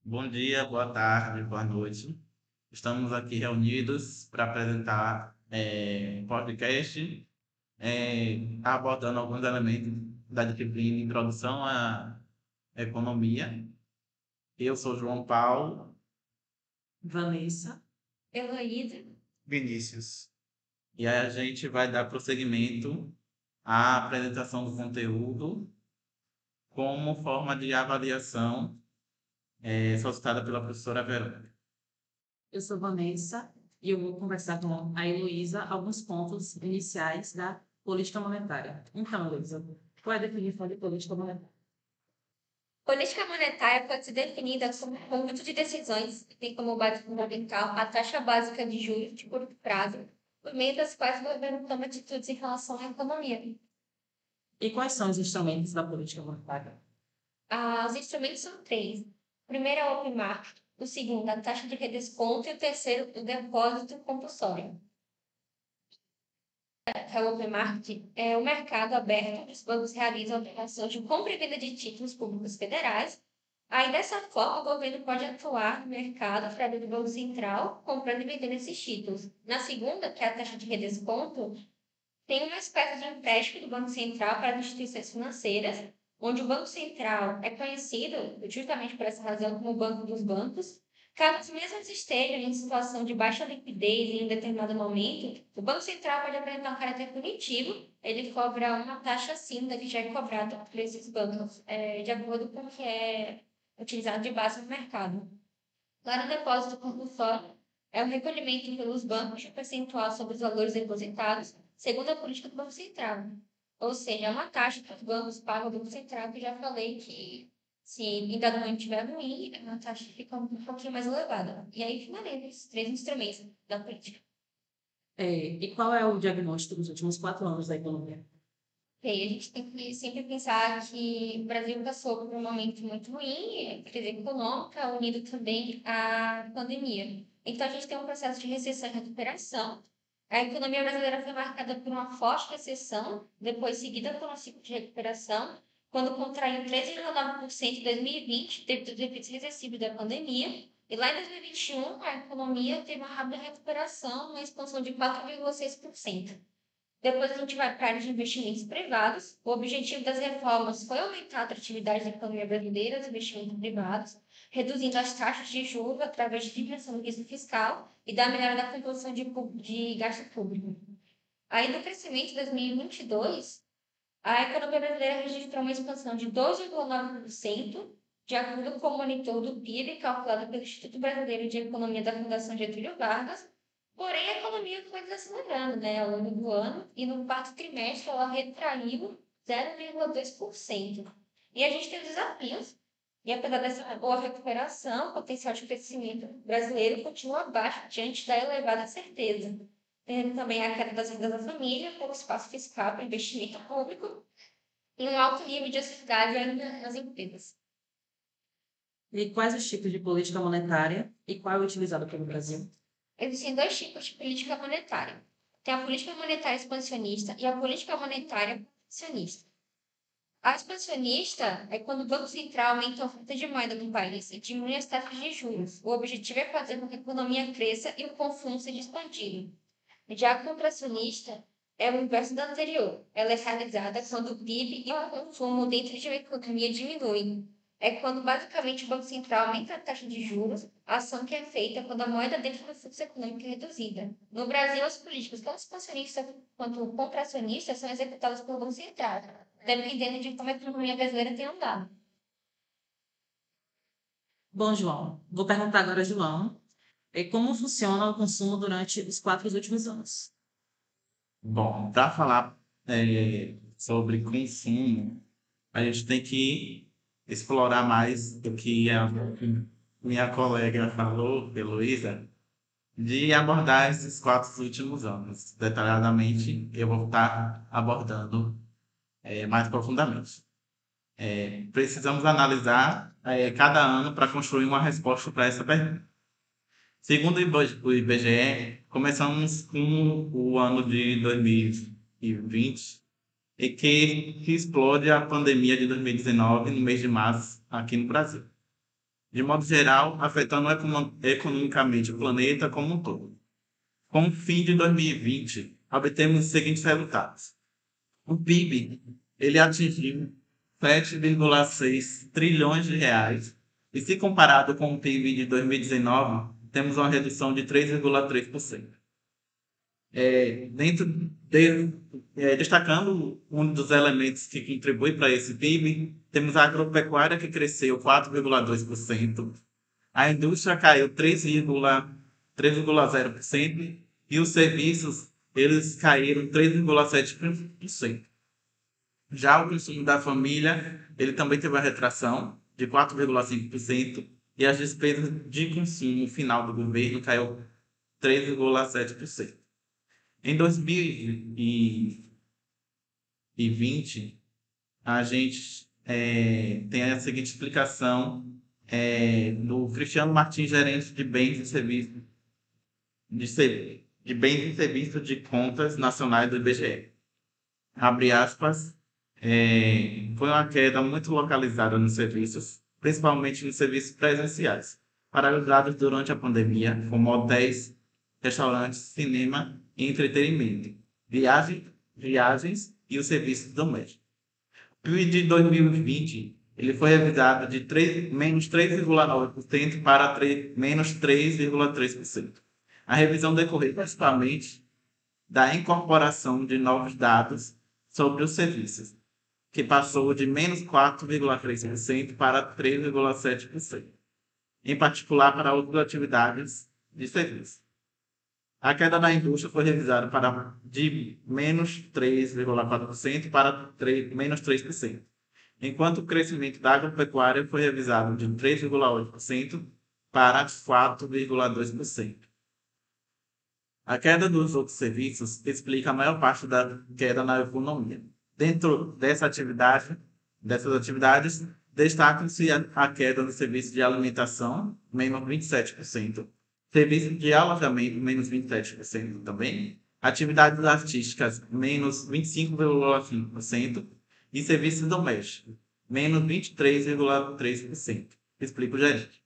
Bom dia, boa tarde, boa noite. Estamos aqui reunidos para apresentar um podcast abordando alguns elementos da disciplina Introdução à Economia. Eu sou João Paulo. Vanessa. Heloísa. Vinícius. E aí a gente vai dar prosseguimento à apresentação do conteúdo como forma de avaliação solicitada pela professora Verônica. Eu sou Vanessa e eu vou conversar com a Heloísa alguns pontos iniciais da política monetária. Então, Heloísa, qual é a definição de política monetária? Política monetária pode ser definida como um conjunto de decisões que tem como base fundamental a taxa básica de juros de curto prazo, por meio das quais o governo toma atitudes em relação à economia. E quais são os instrumentos da política monetária? Os instrumentos são três. O primeiro é o open market, o segundo a taxa de redesconto e o terceiro o depósito compulsório. O open market é o mercado aberto onde os bancos realizam operações de compra e venda de títulos públicos federais. Aí, dessa forma, o governo pode atuar no mercado através do Banco Central, comprando e vendendo esses títulos. Na segunda, que é a taxa de redesconto, tem uma espécie de empréstimo do Banco Central para as instituições financeiras, onde o Banco Central é conhecido, justamente por essa razão, como o Banco dos Bancos. Caso as mesmas estejam em situação de baixa liquidez em um determinado momento, o Banco Central pode apresentar um caráter punitivo, ele cobra uma taxa acima da que já é cobrada por esses bancos, de acordo com o que é utilizado de base no mercado. Lá no depósito compulsório, é o recolhimento pelos bancos de percentual sobre os valores depositados, segundo a política do Banco Central. Ou seja, é uma taxa que os bancos pagam ao Banco Central, que já falei que, se em dado momento estiver ruim, a taxa fica um pouquinho mais elevada. E aí finaliza esses três instrumentos da política. E qual é o diagnóstico dos últimos 4 anos da economia? A gente tem que sempre pensar que o Brasil passou por um momento muito ruim, crise econômica, unido também à pandemia. Então, a gente tem um processo de recessão e recuperação. A economia brasileira foi marcada por uma forte recessão, depois seguida por um ciclo de recuperação, quando contraiu 13,9% em 2020, devido aos efeitos recessivos da pandemia. E lá em 2021, a economia teve uma rápida recuperação, uma expansão de 4,6%. Depois a gente vai para a área de investimentos privados. O objetivo das reformas foi aumentar a atratividade da economia brasileira dos investimentos privados, reduzindo as taxas de juros através de diminuição do risco fiscal e da melhora da composição de gasto público. Aí, no crescimento de 2022, a economia brasileira registrou uma expansão de 12,9%, de acordo com o monitor do PIB calculado pelo Instituto Brasileiro de Economia da Fundação Getúlio Vargas. Porém, a economia foi desacelerando, ao longo do ano, e no quarto trimestre ela retraiu 0,2%. E a gente tem os desafios. E apesar dessa boa recuperação, o potencial de crescimento brasileiro continua baixo diante da elevada certeza. Tendo também a queda das rendas da família, pouco espaço fiscal para investimento público e um alto nível de atividade ainda nas empresas. E quais os tipos de política monetária e qual é o utilizado pelo Brasil? Existem dois tipos de política monetária. Tem a política monetária expansionista e a política monetária protecionista. A expansionista é quando o Banco Central aumenta a oferta de moeda no país e diminui as taxas de juros. O objetivo é fazer com que a economia cresça e o consumo seja expandido. Já a contracionista é o inverso da anterior. Ela é realizada quando o PIB e o consumo dentro de uma economia diminuem. É quando basicamente o Banco Central aumenta a taxa de juros, a ação que é feita quando a moeda dentro do fluxo econômico é reduzida. No Brasil, as políticas tanto expansionistas quanto contracionistas são executadas pelo Banco Central, dependendo de como a economia brasileira tem andado. Bom, João, vou perguntar agora a João, como funciona o consumo durante os 4 últimos anos? Bom, para falar sobre consumo, a gente tem que explorar mais do que a minha colega falou, Heloísa, de abordar esses 4 últimos anos. Detalhadamente, eu vou estar abordando mais profundamente. Precisamos analisar cada ano para construir uma resposta para essa pergunta. Segundo o IBGE, começamos com o ano de 2020 e que explode a pandemia de 2019 no mês de março aqui no Brasil. de modo geral, afetando economicamente o planeta como um todo. Com o fim de 2020, obtemos os seguintes resultados. O PIB ele atingiu 7,6 trilhões de reais e, se comparado com o PIB de 2019, temos uma redução de 3,3%. Destacando um dos elementos que contribui para esse PIB, temos a agropecuária, que cresceu 4,2%, a indústria caiu 3,0% e os serviços eles caíram 3,7%. Já o consumo da família ele também teve uma retração de 4,5% e as despesas de consumo final do governo caiu 3,7%. Em 2020, a gente tem a seguinte explicação do Cristiano Martins, gerente de bens e serviços de bens e serviços de contas nacionais do IBGE. Abre aspas, foi uma queda muito localizada nos serviços, principalmente nos serviços presenciais, paralisados durante a pandemia, como hotéis, restaurantes, cinema e entretenimento, viagens e os serviços domésticos. O PIB de 2020 ele foi revisado de menos 3,9% para menos 3,3%. A revisão decorreu principalmente da incorporação de novos dados sobre os serviços, que passou de menos 4,3% para 3,7%, em particular para outras atividades de serviço. A queda da indústria foi revisada de menos 3,4% para menos 3%, enquanto o crescimento da agropecuária foi revisado de 3,8% para 4,2%. A queda dos outros serviços explica a maior parte da queda na economia. Dentro dessas atividades, destacam-se a queda no serviço de alimentação, menos 27%, serviço de alojamento, menos 27% também, atividades artísticas, menos 25,5%, e serviços domésticos, menos 23,3%. Explica o gerente.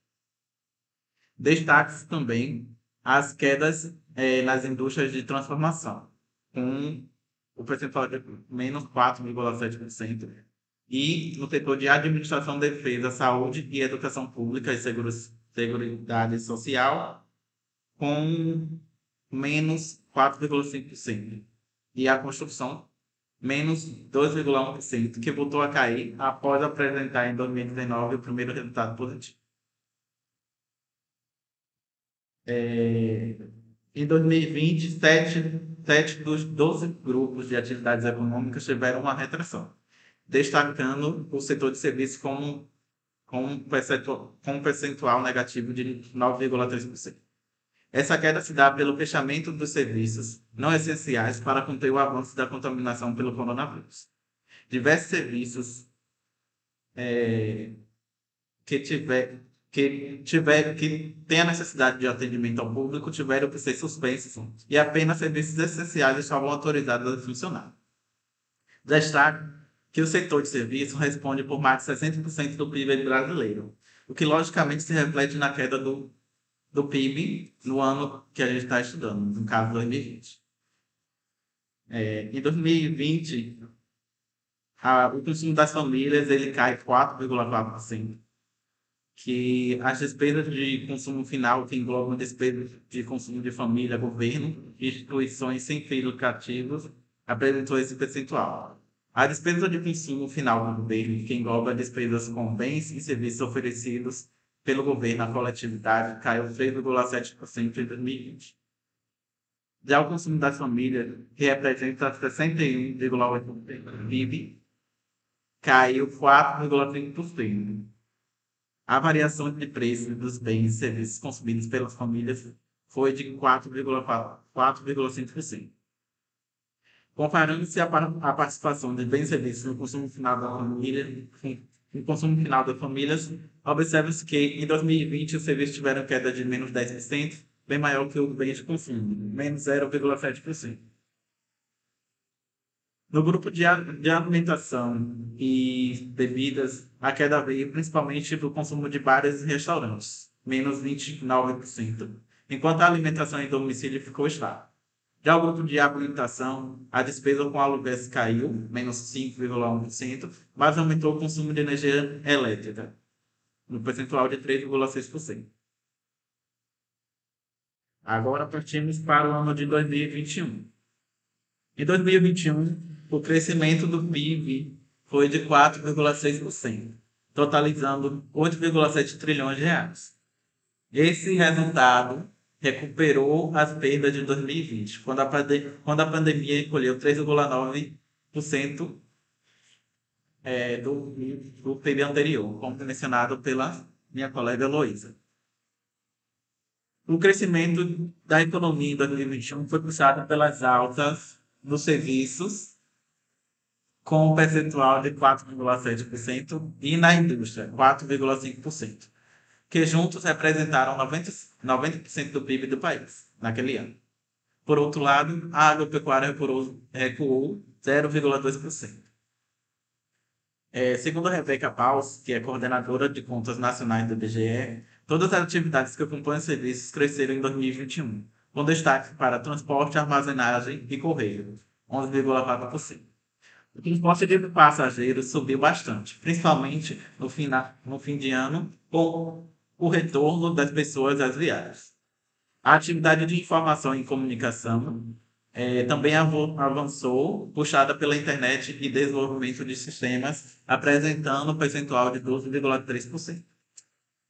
Destaque-se também as quedas nas indústrias de transformação, com o percentual de menos 4,7%, e no setor de administração, defesa, saúde e educação pública e seguridade social, com menos 4,5%, e a construção, menos 2,1%, que voltou a cair após apresentar em 2019 o primeiro resultado positivo. Em 2020, 7 dos 12 grupos de atividades econômicas tiveram uma retração, destacando o setor de serviços com um percentual negativo de 9,3%. Essa queda se dá pelo fechamento dos serviços não essenciais para conter o avanço da contaminação pelo coronavírus. Diversos serviços que têm a necessidade de atendimento ao público tiveram que ser suspensos e apenas serviços essenciais estavam autorizados a funcionar. Destaque que o setor de serviços responde por mais de 60% do PIB brasileiro, o que logicamente se reflete na queda do PIB no ano que a gente está estudando, no caso 2020. Em 2020, o consumo das famílias ele cai 4,4%, que as despesas de consumo final, que englobam despesas de consumo de família, governo e instituições sem fins lucrativos, apresentou esse percentual. A despesa de consumo final do governo, que engloba despesas com bens e serviços oferecidos pelo governo à coletividade, caiu 3,7% em 2020. Já o consumo das famílias, que representa 61,8% do PIB, caiu 4,5%. A variação de preços dos bens e serviços consumidos pelas famílias foi de 4,5%. Comparando-se a participação de bens e serviços no consumo final da família, observa-se que em 2020 os serviços tiveram queda de menos 10%, bem maior que os bens de consumo, menos 0,7%. No grupo de alimentação e bebidas, a queda veio principalmente do consumo de bares e restaurantes, menos 29%, enquanto a alimentação em domicílio ficou estável. Já o grupo de habilitação, a despesa com aluguéis caiu, menos 5,1%, mas aumentou o consumo de energia elétrica, no percentual de 3,6%. Agora partimos para o ano de 2021. Em 2021, o crescimento do PIB foi de 4,6%, totalizando 8,7 trilhões de reais. Esse resultado recuperou as perdas de 2020, quando a pandemia encolheu 3,9% do PIB anterior, como mencionado pela minha colega Heloísa. O crescimento da economia em 2021 foi puxado pelas altas nos serviços, com um percentual de 4,7%, e na indústria, 4,5%, que juntos representaram 90% do PIB do país naquele ano. Por outro lado, a agropecuária recuou 0,2%. Segundo a Rebeca Paus, que é coordenadora de contas nacionais do IBGE, todas as atividades que compõem os serviços cresceram em 2021, com destaque para transporte, armazenagem e correio, 11,4%. O transporte de passageiros subiu bastante, principalmente no fim de ano, com o retorno das pessoas às viagens. A atividade de informação e comunicação também avançou, puxada pela internet e desenvolvimento de sistemas, apresentando um percentual de 12,3%.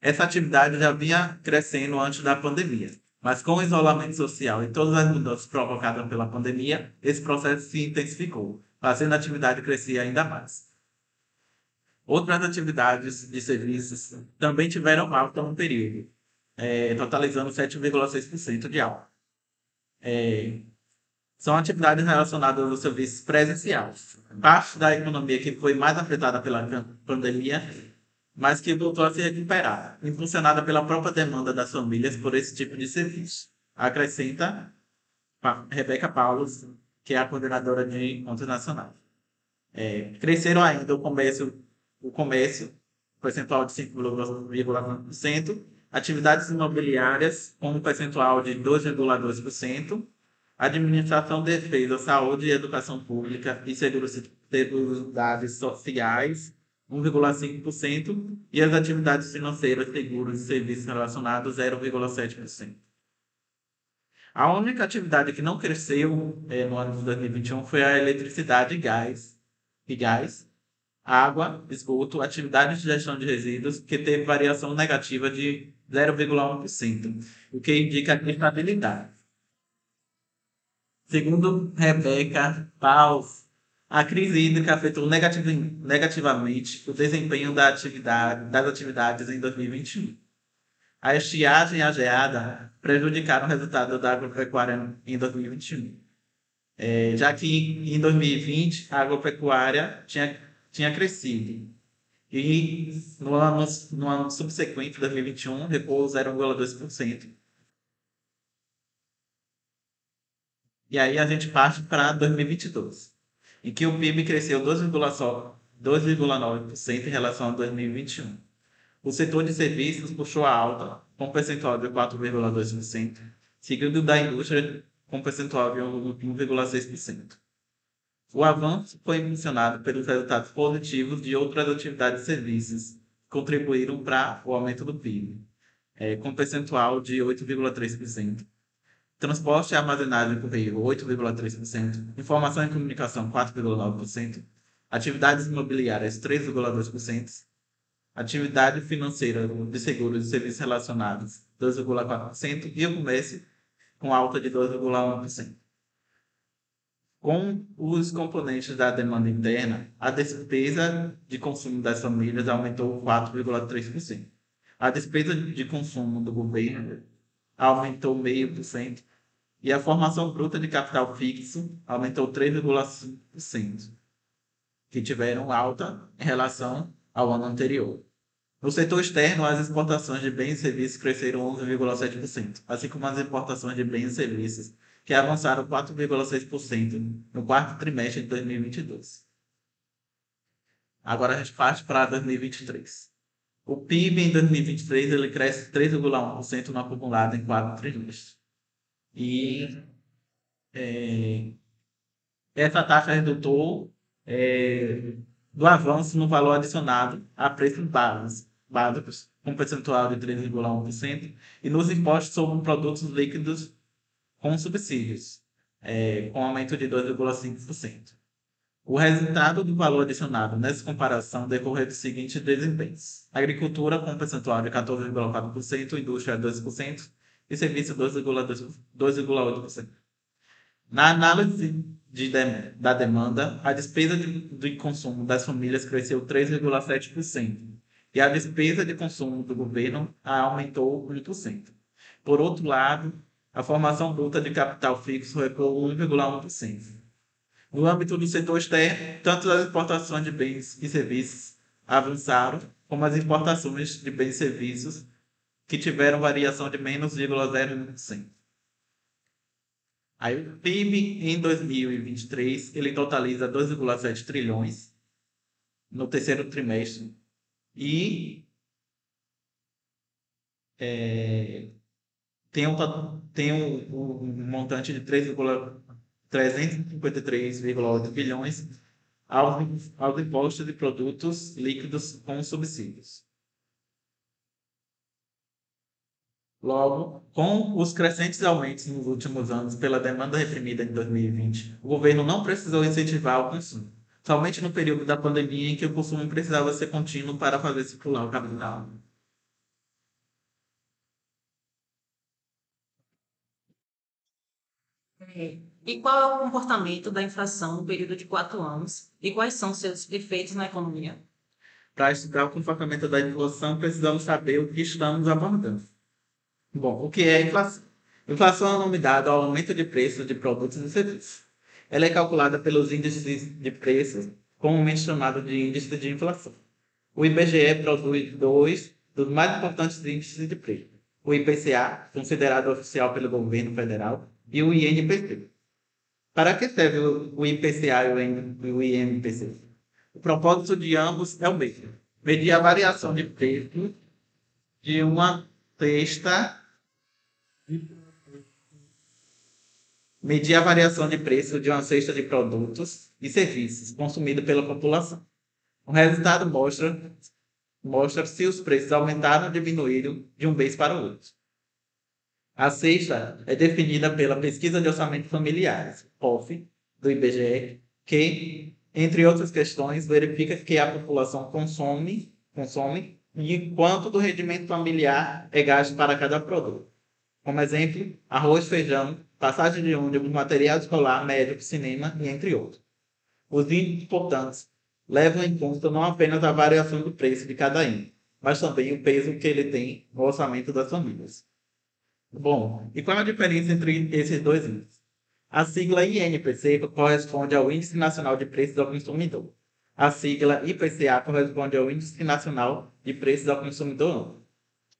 Essa atividade já vinha crescendo antes da pandemia, mas com o isolamento social e todas as mudanças provocadas pela pandemia, esse processo se intensificou, fazendo a atividade crescer ainda mais. Outras atividades de serviços também tiveram alta no período, totalizando 7,6% de alta. São atividades relacionadas aos serviços presenciais. Parte da economia que foi mais afetada pela pandemia, mas que voltou a se recuperar, impulsionada pela própria demanda das famílias por esse tipo de serviço. Acrescenta Rebeca Paulos, que é a coordenadora de contas nacionais. Cresceram ainda o comércio, percentual de 5,1%, atividades imobiliárias, com um percentual de 2,2%, administração, defesa, saúde e educação pública e seguridade sociais, 1,5%, e as atividades financeiras, seguros e serviços relacionados, 0,7%. A única atividade que não cresceu no ano de 2021 foi a eletricidade e gás, água, esgoto, atividades de gestão de resíduos, que teve variação negativa de 0,1%, o que indica estabilidade. Segundo Rebeca Paus, a crise hídrica afetou negativamente o desempenho das atividades em 2021. A estiagem e a geada prejudicaram o resultado da agropecuária em 2021. Já que em 2020 a agropecuária tinha crescido. E no ano subsequente, 2021, recuou 0,2%. E aí a gente parte para 2022, em que o PIB cresceu 2,9% em relação a 2021. O setor de serviços puxou a alta, com um percentual de 4,2%, seguido da indústria, com um percentual de 1,6%. O avanço foi impulsionado pelos resultados positivos de outras atividades e serviços, que contribuíram para o aumento do PIB, com um percentual de 8,3%. Transporte e armazenagem correio, 8,3%. Informação e comunicação, 4,9%. Atividades imobiliárias, 3,2%. Atividade financeira de seguros e serviços relacionados, 2,4%. E o comércio, com alta de 2,1%. Com os componentes da demanda interna, a despesa de consumo das famílias aumentou 4,3%. A despesa de consumo do governo aumentou 0,5%. E a formação bruta de capital fixo aumentou 3,5%, que tiveram alta em relação ao ano anterior. No setor externo, as exportações de bens e serviços cresceram 11,7%, assim como as importações de bens e serviços, que avançaram 4,6% no quarto trimestre de 2022. Agora a gente parte para 2023. O PIB em 2023 ele cresce 3,1% no acumulado em 4 trimestres. E essa taxa resultou do avanço no valor adicionado a preços básicos, com percentual de 3,1%, e nos impostos sobre produtos líquidos com subsídios, com aumento de 2,5%. O resultado do valor adicionado nessa comparação decorreu dos seguintes desempenhos: agricultura com percentual de 14,4%, indústria 12% e serviço 2,8%. Na análise da demanda, a despesa de consumo das famílias cresceu 3,7% e a despesa de consumo do governo aumentou 1%. Por outro lado, a formação bruta de capital fixo recuou 1,1%. No âmbito do setor externo, tanto as exportações de bens e serviços avançaram, como as importações de bens e serviços, que tiveram variação de menos 0,01%. Aí o PIB em 2023, ele totaliza 2,7 trilhões no terceiro trimestre e tem um montante de 353,8 bilhões aos impostos de produtos líquidos com subsídios. Logo, com os crescentes aumentos nos últimos anos pela demanda reprimida em 2020, o governo não precisou incentivar o consumo, somente no período da pandemia em que o consumo precisava ser contínuo para fazer circular o capital. E qual é o comportamento da inflação no período de 4 anos e quais são seus efeitos na economia? Para estudar o comportamento da inflação, precisamos saber o que estamos abordando. Bom, o que é inflação? Inflação é o nome dado ao aumento de preços de produtos e serviços. Ela é calculada pelos índices de preços, comumente chamado de índice de inflação. O IBGE produz dois dos mais importantes índices de preço: o IPCA, considerado oficial pelo governo federal, e o INPC. Para que serve o IPCA e o INPC? O propósito de ambos é o mesmo: medir a variação de preço de uma cesta medir a variação de preço de uma cesta de produtos e serviços consumidos pela população. O resultado mostra se os preços aumentaram ou diminuíram de um mês para o outro. A cesta é definida pela Pesquisa de Orçamento Familiares, POF, do IBGE, que, entre outras questões, verifica que a população consome e quanto do rendimento familiar é gasto para cada produto. Como exemplo, arroz, feijão, passagem de ônibus, material escolar, médico, cinema e entre outros. Os índices importantes levam em conta não apenas a variação do preço de cada item, mas também o peso que ele tem no orçamento das famílias. Bom, e qual é a diferença entre esses dois índices? A sigla INPC corresponde ao Índice Nacional de Preços ao Consumidor. A sigla IPCA corresponde ao Índice Nacional de Preços ao Consumidor Amplo.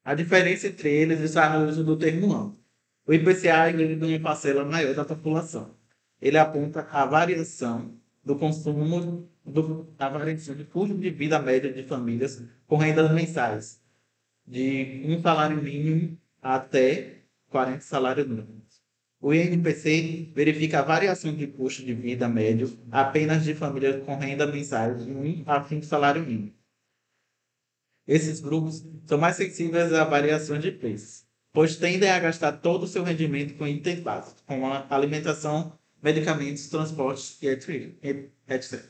A diferença entre eles está no uso do termo amplo. O IPCA inclui uma parcela maior da população. Ele aponta a variação do consumo, a variação de custo de vida média de famílias com rendas mensais, de um salário mínimo até 40 salários mínimos. O INPC verifica a variação de custo de vida médio apenas de famílias com renda mensais de 1 a 5 salários mínimos. Esses grupos são mais sensíveis a variações de preços, pois tendem a gastar todo o seu rendimento com itens básicos, como a alimentação, medicamentos, transportes e etc.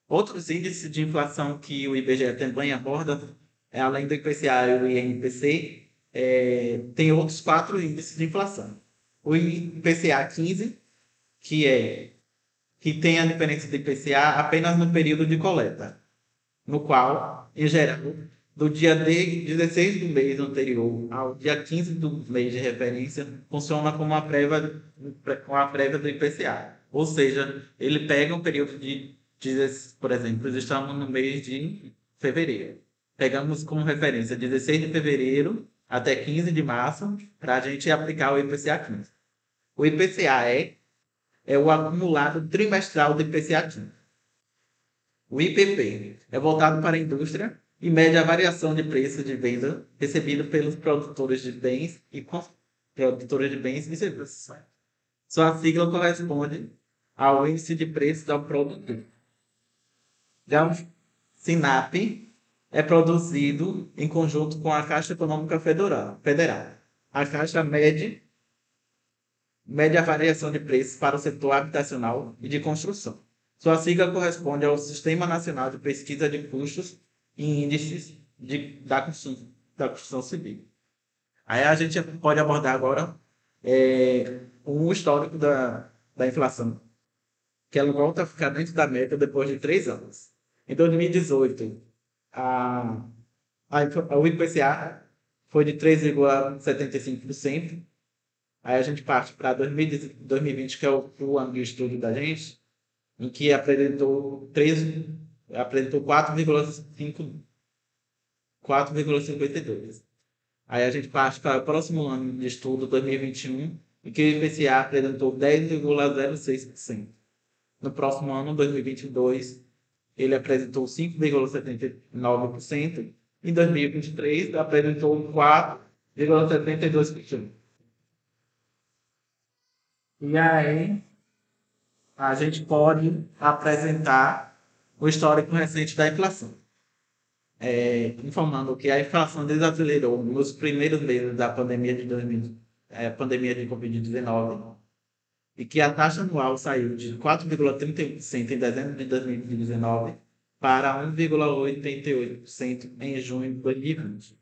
Outros índices de inflação que o IBGE também aborda, além do IPCA e o INPC, tem outros 4 índices de inflação. O IPCA 15, que tem a diferença do IPCA apenas no período de coleta, no qual, em geral, do dia 16 do mês anterior ao dia 15 do mês de referência, funciona como uma prévia do IPCA. Ou seja, ele pega um período por exemplo, estamos no mês de fevereiro. Pegamos como referência 16 de fevereiro até 15 de março para a gente aplicar o IPCA 15. O IPCA é o acumulado trimestral do IPCA ativo. O IPP é voltado para a indústria e mede a variação de preço de venda recebido pelos produtores de bens e serviços. Sua sigla corresponde ao índice de preços ao produtor. Já o SINAP é produzido em conjunto com a Caixa Econômica Federal. A Caixa mede a variação de preços para o setor habitacional e de construção. Sua sigla corresponde ao Sistema Nacional de Pesquisa de Custos e Índices da Construção Civil. Aí a gente pode abordar agora um histórico da inflação, que ela volta a ficar dentro da meta depois de 3 anos. Em 2018, o IPCA foi de 3,75%. Aí a gente parte para 2020, que é o ano de estudo da gente, em que apresentou 4,52. Aí a gente parte para o próximo ano de estudo, 2021, em que o IPCA apresentou 10,06%. No próximo ano, 2022, ele apresentou 5,79%. Em 2023, apresentou 4,72%. E aí, a gente pode apresentar o histórico recente da inflação. Informando que a inflação desacelerou nos primeiros meses da pandemia de Covid-19 e que a taxa anual saiu de 4,31% em dezembro de 2019 para 1,88% em junho de 2020.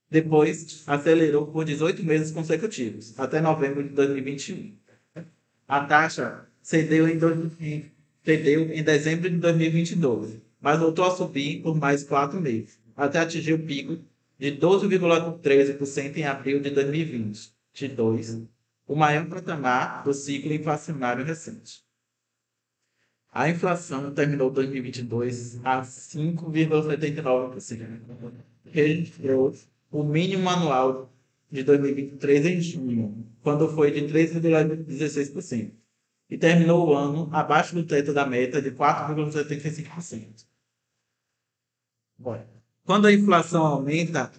Depois, acelerou por 18 meses consecutivos, até novembro de 2021. A taxa cedeu em dezembro de 2022, mas voltou a subir por mais 4 meses, até atingir o pico de 12,13% em abril de 2022, o maior patamar do ciclo inflacionário recente. A inflação terminou 2022 a 5,79%. Registrou o mínimo anual de 2023 em junho, quando foi de 3,16%, e terminou o ano abaixo do teto da meta de 4,75%. Quando a inflação aumenta,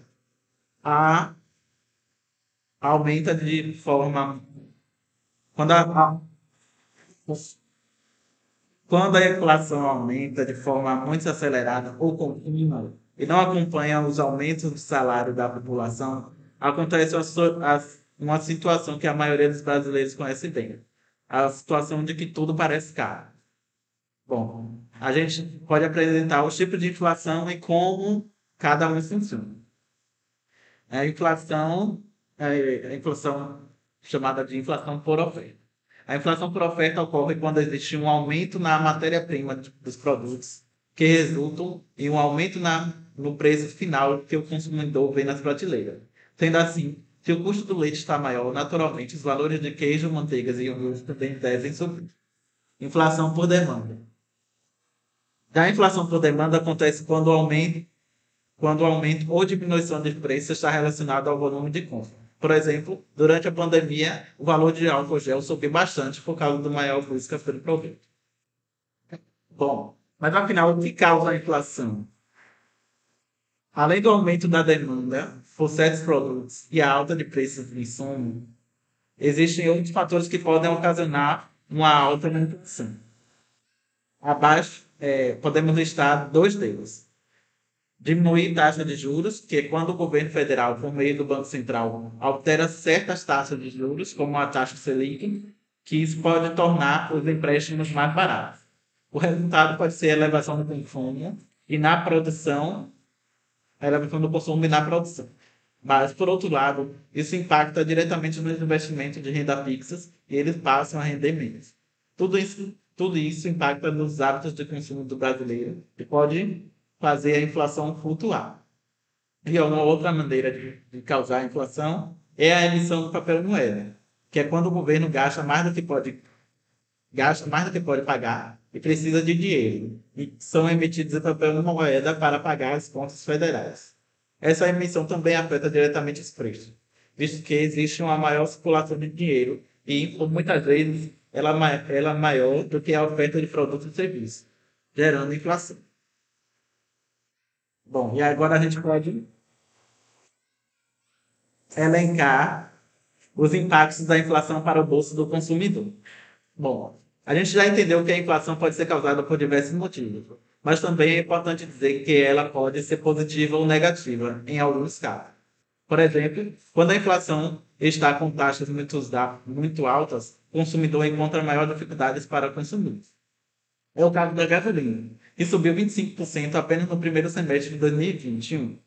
aumenta de forma... Quando a inflação aumenta de forma muito acelerada ou contínua e não acompanha os aumentos do salário da população, acontece uma situação que a maioria dos brasileiros conhece bem. A situação de que tudo parece caro. Bom, a gente pode apresentar os tipos de inflação e como cada um funciona. A inflação chamada de inflação por oferta. A inflação por oferta ocorre quando existe um aumento na matéria-prima dos produtos, que resultam em um aumento no preço final que o consumidor vê nas prateleiras. Sendo assim, se o custo do leite está maior, naturalmente os valores de queijo, manteigas e iogurte também devem subir. Inflação por demanda. Já a inflação por demanda acontece quando o aumento ou diminuição de preço está relacionado ao volume de compra. Por exemplo, durante a pandemia, o valor de álcool gel subiu bastante por causa do maior busca pelo produto. Bom, mas afinal, o que causa a inflação? Além do aumento da demanda por certos produtos e a alta de preços de insumo, existem outros fatores que podem ocasionar uma alta na inflação. Abaixo, podemos listar 2 deles. Diminuir taxa de juros, que é quando o governo federal, por meio do Banco Central, altera certas taxas de juros, como a taxa Selic, que isso pode tornar os empréstimos mais baratos. O resultado pode ser a elevação do consumo e na produção, a elevação do consumo e na produção. Mas, por outro lado, isso impacta diretamente nos investimentos de renda fixas e eles passam a render menos. Tudo isso impacta nos hábitos de consumo do brasileiro e pode fazer a inflação flutuar. E uma outra maneira de causar a inflação é a emissão do papel moeda, que é quando o governo gasta mais do que pode pagar e precisa de dinheiro, e são emitidos em papel moeda para pagar as contas federais. Essa emissão também afeta diretamente os preços, visto que existe uma maior circulação de dinheiro e, por muitas vezes, ela é maior do que a oferta de produtos e serviços, gerando inflação. Bom, e agora a gente pode elencar os impactos da inflação para o bolso do consumidor. Bom, a gente já entendeu que a inflação pode ser causada por diversos motivos, mas também é importante dizer que ela pode ser positiva ou negativa em alguns casos. Por exemplo, quando a inflação está com taxas muito altas, o consumidor encontra maior dificuldades para consumir. É o caso da gasolina, que subiu 25% apenas no primeiro semestre de 2021.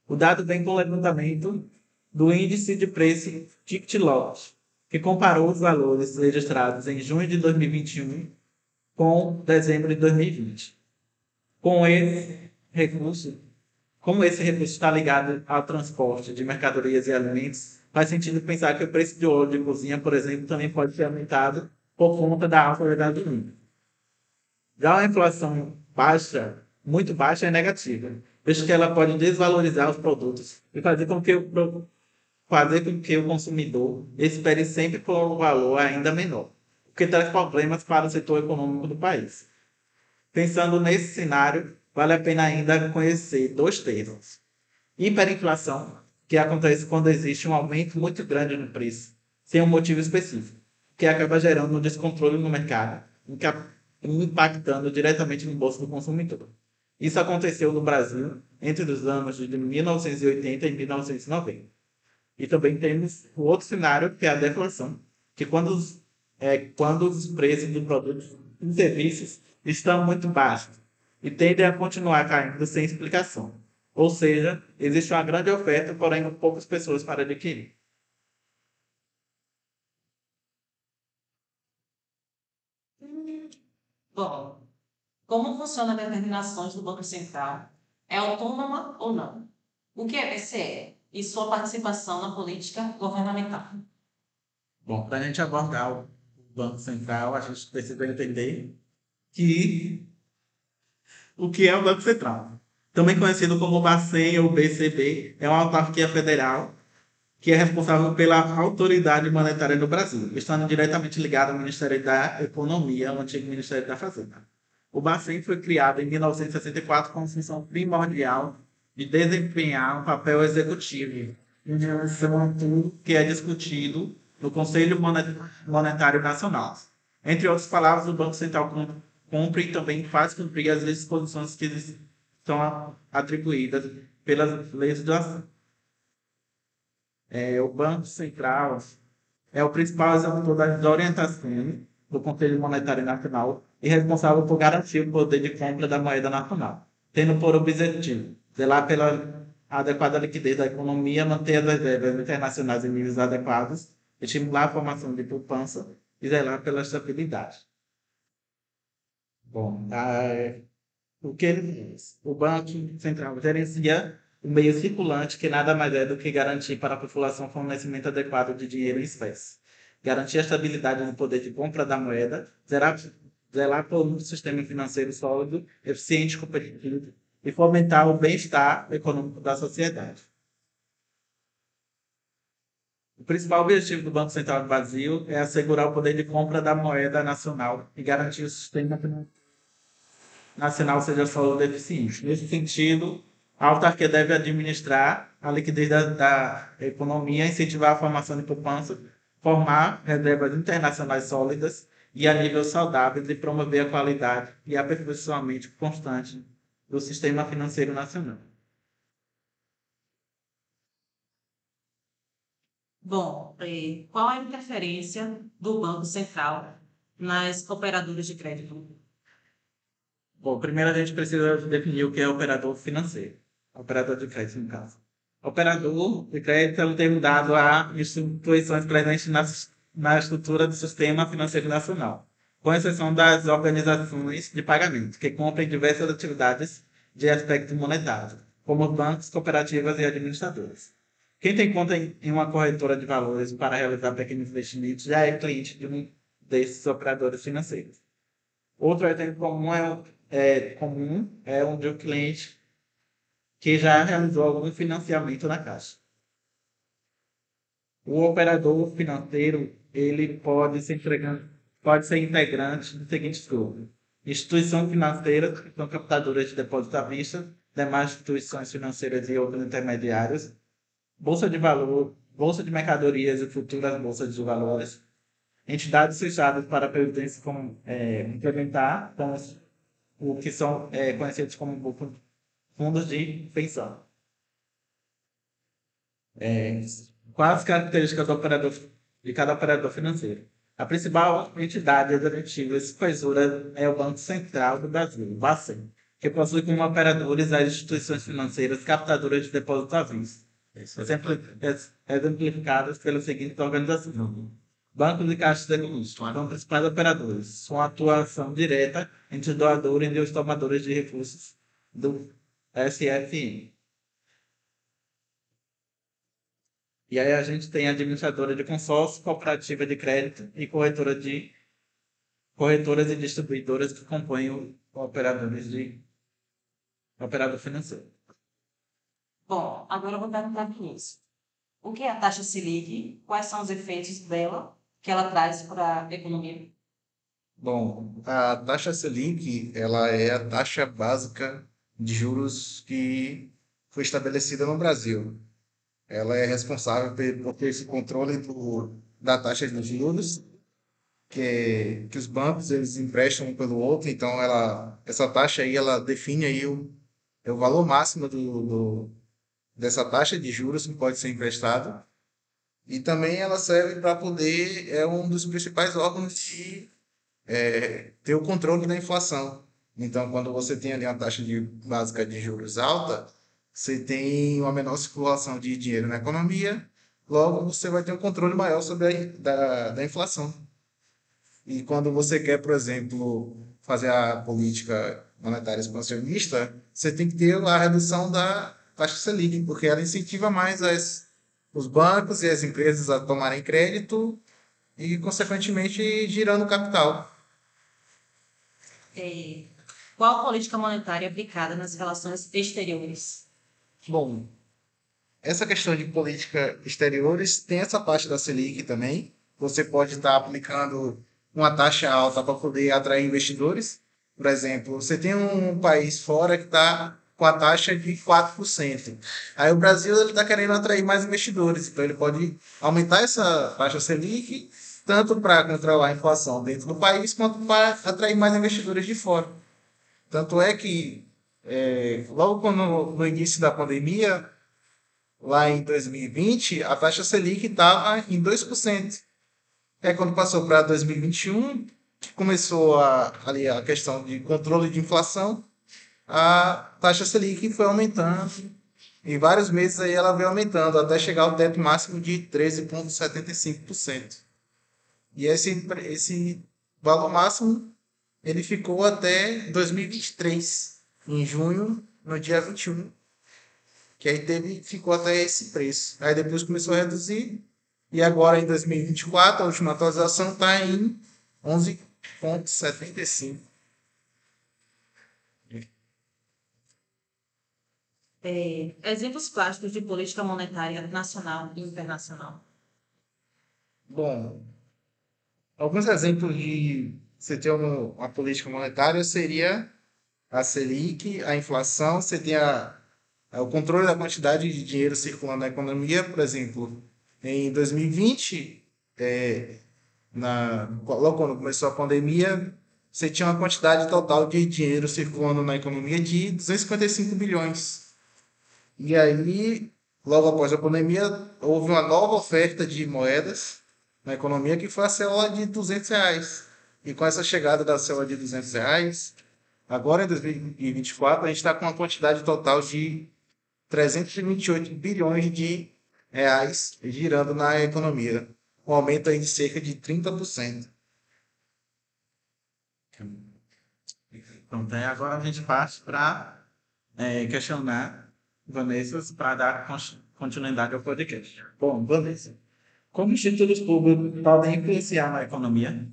O dado vem com o levantamento do índice de preço Ticket-Lot, que comparou os valores registrados em junho de 2021 com dezembro de 2020. Com esse recurso, Como esse recurso está ligado ao transporte de mercadorias e alimentos, faz sentido pensar que o preço de óleo de cozinha, por exemplo, também pode ser aumentado por conta da alta da gasolina. Já a inflação baixa, muito baixa, é negativa, visto que ela pode desvalorizar os produtos e fazer com que o consumidor espere sempre por um valor ainda menor, o que traz problemas para o setor econômico do país. Pensando nesse cenário, vale a pena ainda conhecer dois termos: hiperinflação, que acontece quando existe um aumento muito grande no preço, sem um motivo específico, que acaba gerando um descontrole no mercado, impactando diretamente no bolso do consumidor. Isso aconteceu no Brasil entre os anos de 1980 e 1990. E também temos o outro cenário, que é a deflação, que quando os preços de produtos e serviços estão muito baixos e tendem a continuar caindo sem explicação. Ou seja, existe uma grande oferta, porém poucas pessoas para adquirir. Bom, como funcionam as determinações do Banco Central? É autônoma ou não? O que é BCE e sua participação na política governamental? Bom, para a gente abordar o Banco Central, a gente precisa entender que o que é o Banco Central. Também conhecido como Bacen ou BCB, é uma autarquia federal que é responsável pela autoridade monetária no Brasil, estando diretamente ligado ao Ministério da Economia, o antigo Ministério da Fazenda. O Bacen foi criado em 1964 com a função primordial de desempenhar um papel executivo em relação a tudo que é discutido no Conselho Monetário Nacional. Entre outras palavras, o Banco Central cumpre e também faz cumprir as disposições que lhes são atribuídas pelas leis do o Banco Central é o principal executor das orientações do Conselho Monetário Nacional e responsável por garantir o poder de compra da moeda nacional, tendo por objetivo zelar pela adequada liquidez da economia, manter as reservas internacionais em níveis adequados, estimular a formação de poupança e zelar pela estabilidade. Bom, o que ele diz? O Banco Central gerencia o meio circulante, que nada mais é do que garantir para a população o fornecimento adequado de dinheiro em espécie, garantir a estabilidade do poder de compra da moeda, zelar por um sistema financeiro sólido, eficiente e competitivo e fomentar o bem-estar econômico da sociedade. O principal objetivo do Banco Central do Brasil é assegurar o poder de compra da moeda nacional e garantir o sistema nacional seja sólido e eficiente. Nesse sentido, a autarquia deve administrar a liquidez da economia, incentivar a formação de poupança, formar reservas internacionais sólidas e a nível saudável e promover a qualidade e aperfeiçoamento constante do sistema financeiro nacional. Bom, qual a interferência do Banco Central nas operadoras de crédito? Bom, primeiro a gente precisa definir o que é operador financeiro. Operador de crédito, no caso. Operador de crédito é um termo dado a instituições presentes na estrutura do sistema financeiro nacional, com exceção das organizações de pagamento, que cumprem diversas atividades de aspecto monetário, como bancos, cooperativas e administradores. Quem tem conta em uma corretora de valores para realizar pequenos investimentos já é cliente de um desses operadores financeiros. Outro exemplo comum é um de um cliente que já realizou algum financiamento na Caixa. O operador financeiro ele pode ser integrante dos seguintes grupos: instituições financeiras, que são captadoras de depósitos à vista, demais instituições financeiras e outros intermediários, bolsa de valor, bolsa de mercadorias e futuras bolsas de valores, entidades fechadas para a previdência complementar, o que são conhecidos como fundos de pensão. Quais as características de cada operador financeiro? A principal entidade executiva e supervisora é o Banco Central do Brasil, o Bacen, que possui como operadores as instituições financeiras captadoras de depósitos à vista, exemplificadas pelas seguintes organizações: bancos e caixas econômicos são principais operadores, com atuação direta entre os doadores e os tomadores de recursos do SFM. E aí a gente tem a administradora de consórcio, cooperativa de crédito e corretoras e distribuidoras que compõem o operador financeiro. Bom, agora eu vou perguntar para isso. O que é a taxa Selic? Quais são os efeitos dela que ela traz para a economia? Bom, a taxa Selic, ela é a taxa básica de juros que foi estabelecida no Brasil. Ela é responsável por ter esse controle da taxa de juros que os bancos eles emprestam um pelo outro. Então, essa taxa aí, ela define aí o valor máximo dessa taxa de juros que pode ser emprestado. E também ela serve para poder, é um dos principais órgãos de ter o controle da inflação. Então, quando você tem ali uma taxa básica de juros alta, você tem uma menor circulação de dinheiro na economia, logo você vai ter um controle maior sobre da inflação. E quando você quer, por exemplo, fazer a política monetária expansionista, você tem que ter a redução da taxa Selic, porque ela incentiva mais os bancos e as empresas a tomarem crédito e, consequentemente, girando capital. Qual a política monetária aplicada nas relações exteriores? Bom, essa questão de política exteriores tem essa parte da Selic também. Você pode estar aplicando uma taxa alta para poder atrair investidores. Por exemplo, você tem um país fora que está com a taxa de 4%. Aí o Brasil está querendo atrair mais investidores. Então ele pode aumentar essa taxa Selic, tanto para controlar a inflação dentro do país, quanto para atrair mais investidores de fora. Tanto é que, logo no início da pandemia, lá em 2020, a taxa Selic estava em 2%. Quando passou para 2021, começou ali a questão de controle de inflação, a taxa Selic foi aumentando. Em vários meses aí ela veio aumentando, até chegar ao teto máximo de 13,75%. E esse valor máximo ele ficou até 2023, em junho, no dia 21, que aí ficou até esse preço. Aí depois começou a reduzir, e agora em 2024, a última atualização está em 11,75. Exemplos práticos de política monetária nacional e internacional. Bom, alguns exemplos de você ter uma política monetária seria a Selic, a inflação, você tem o controle da quantidade de dinheiro circulando na economia. Por exemplo, em 2020, logo quando começou a pandemia, você tinha uma quantidade total de dinheiro circulando na economia de 255 bilhões. E aí, logo após a pandemia, houve uma nova oferta de moedas na economia, que foi a cédula de R$ 200. E com essa chegada da cédula de R$ 200, agora em 2024, a gente está com uma quantidade total de 328 bilhões de reais girando na economia, um aumento aí de cerca de 30%. Pronto, aí agora a gente parte para questionar Vanessa para dar continuidade ao podcast. Bom, Vanessa, como os títulos públicos podem influenciar na economia?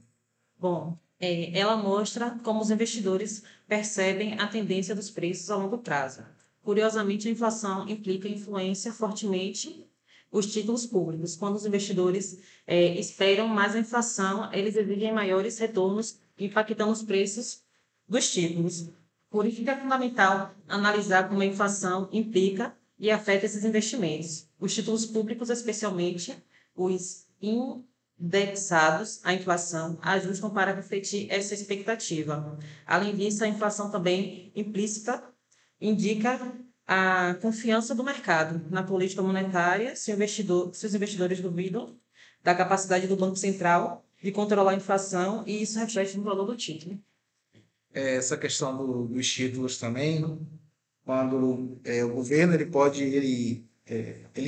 Bom, ela mostra como os investidores percebem a tendência dos preços a longo prazo. Curiosamente, a inflação implica influência fortemente os títulos públicos. Quando os investidores esperam mais a inflação, eles exigem maiores retornos, impactando os preços dos títulos. Por isso que é fundamental analisar como a inflação implica e afeta esses investimentos. Os títulos públicos, especialmente os indexados à inflação, ajustam para refletir essa expectativa. Além disso, a inflação também implícita indica a confiança do mercado na política monetária, se os investidores duvidam da capacidade do Banco Central de controlar a inflação, e isso reflete no valor do título. Essa questão dos títulos também, quando o governo ele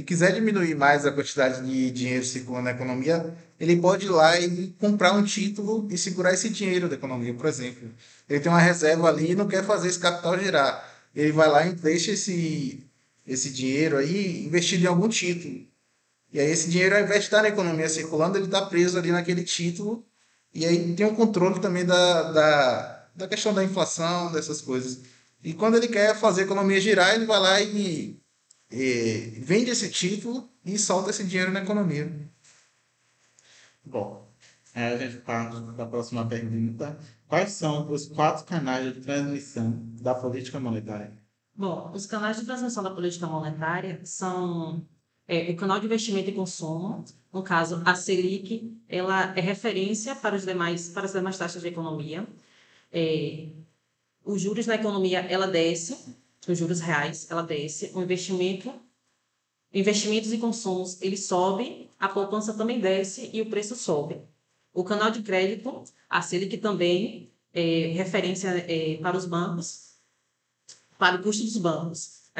quiser diminuir mais a quantidade de dinheiro circulando na economia, ele pode ir lá e comprar um título e segurar esse dinheiro da economia, por exemplo. Ele tem uma reserva ali e não quer fazer esse capital girar. Ele vai lá e deixa esse dinheiro aí investido em algum título. E aí esse dinheiro, ao invés de estar na economia circulando, ele está preso ali naquele título. E aí tem um controle também da questão da inflação, dessas coisas. E quando ele quer fazer a economia girar, ele vai lá e vende esse título e solta esse dinheiro na economia. Bom, aí a gente parte da próxima pergunta. Quais são os 4 canais de transmissão da política monetária? Bom, os canais de transmissão da política monetária são o canal de investimento e consumo, no caso, a Selic, ela é referência para as demais taxas de economia. Os juros na economia, ela desce, os juros reais, ela desce, investimentos e consumos, ele sobe, a poupança também desce e o preço sobe. O canal de crédito, a Selic também é referência para os bancos, para o custo dos bancos.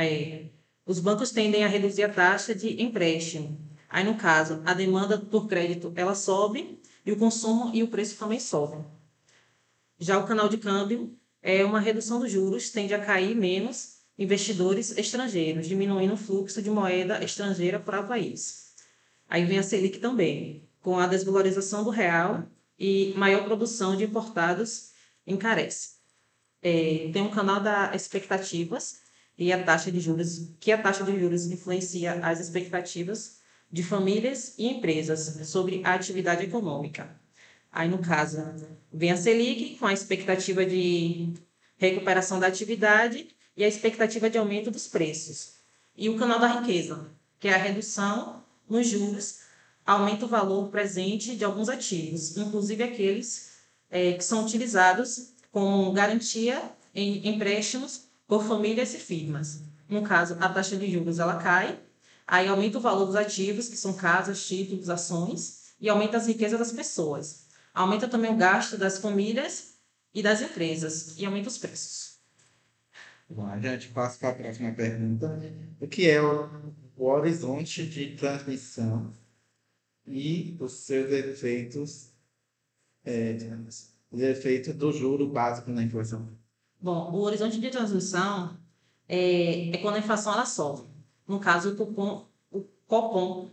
Os bancos tendem a reduzir a taxa de empréstimo. Aí, no caso, a demanda por crédito, ela sobe e o consumo e o preço também sobem. Já o canal de câmbio é uma redução dos juros, tende a cair menos investidores estrangeiros, diminuindo o fluxo de moeda estrangeira para o país. Aí vem a Selic também, com a desvalorização do real e maior produção de importados encarece. Tem um canal das expectativas e a taxa de juros, que a taxa de juros influencia as expectativas de famílias e empresas sobre a atividade econômica. Aí, no caso, vem a Selic com a expectativa de recuperação da atividade e a expectativa de aumento dos preços. E o canal da riqueza, que é a redução nos juros, aumenta o valor presente de alguns ativos, inclusive aqueles que são utilizados como garantia em empréstimos por famílias e firmas. No caso, a taxa de juros ela cai, aí aumenta o valor dos ativos, que são casas, títulos, ações, e aumenta as riquezas das pessoas. Aumenta também o gasto das famílias e das empresas, e aumenta os preços. Bom, a gente passa para a próxima pergunta. O que é o horizonte de transmissão e os seus efeitos, os efeitos do juro básico na inflação? Bom, o horizonte de transmissão é quando a inflação ela sobe. No caso, o Copom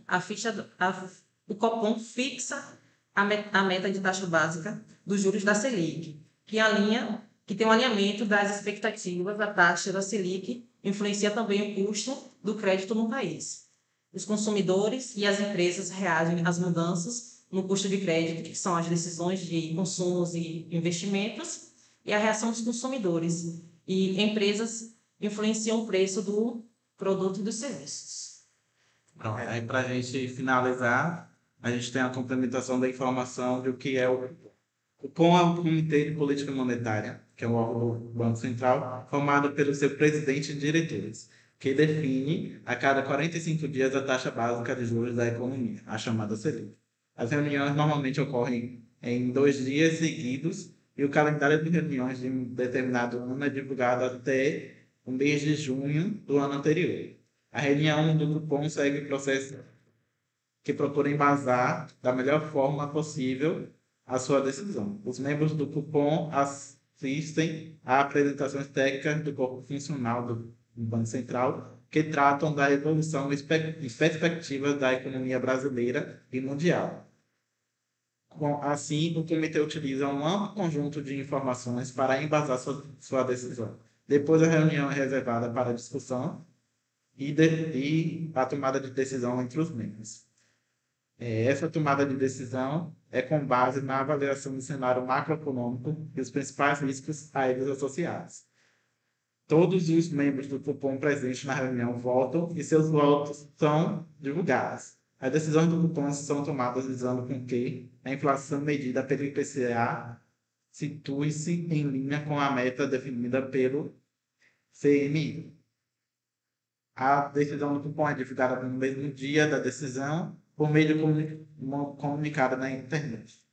fixa a meta de taxa básica dos juros da Selic, que tem um alinhamento das expectativas da taxa da Selic, influencia também o custo do crédito no país. Os consumidores e as empresas reagem às mudanças no custo de crédito, que são as decisões de consumos e investimentos, e a reação dos consumidores. E empresas influenciam o preço do produto e dos serviços. Então, aí, para a gente finalizar, a gente tem a complementação da informação de o que é o Copom é o Comitê de Política Monetária, que é o órgão do Banco Central, formado pelo seu presidente e diretores, que define a cada 45 dias a taxa básica de juros da economia, a chamada Selic. As reuniões normalmente ocorrem em 2 dias seguidos e o calendário de reuniões de um determinado ano é divulgado até o mês de junho do ano anterior. A reunião do Copom segue o processo que procura embasar da melhor forma possível a sua decisão. Os membros do Copom assistem a apresentações técnicas do corpo funcional do Banco Central que tratam da evolução e perspectivas da economia brasileira e mundial. Assim, o comitê utiliza um amplo conjunto de informações para embasar sua decisão. Depois, a reunião é reservada para discussão e a tomada de decisão entre os membros. Essa tomada de decisão é com base na avaliação do cenário macroeconômico e os principais riscos a eles associados. Todos os membros do Copom presentes na reunião votam e seus votos são divulgados. As decisões do Copom são tomadas visando com que a inflação medida pelo IPCA situe-se em linha com a meta definida pelo CNI. A decisão do Copom é divulgada no mesmo dia da decisão por meio de comunicado na internet.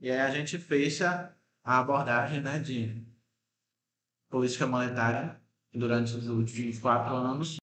E aí a gente fecha a abordagem, né, de política monetária durante os últimos 4 anos.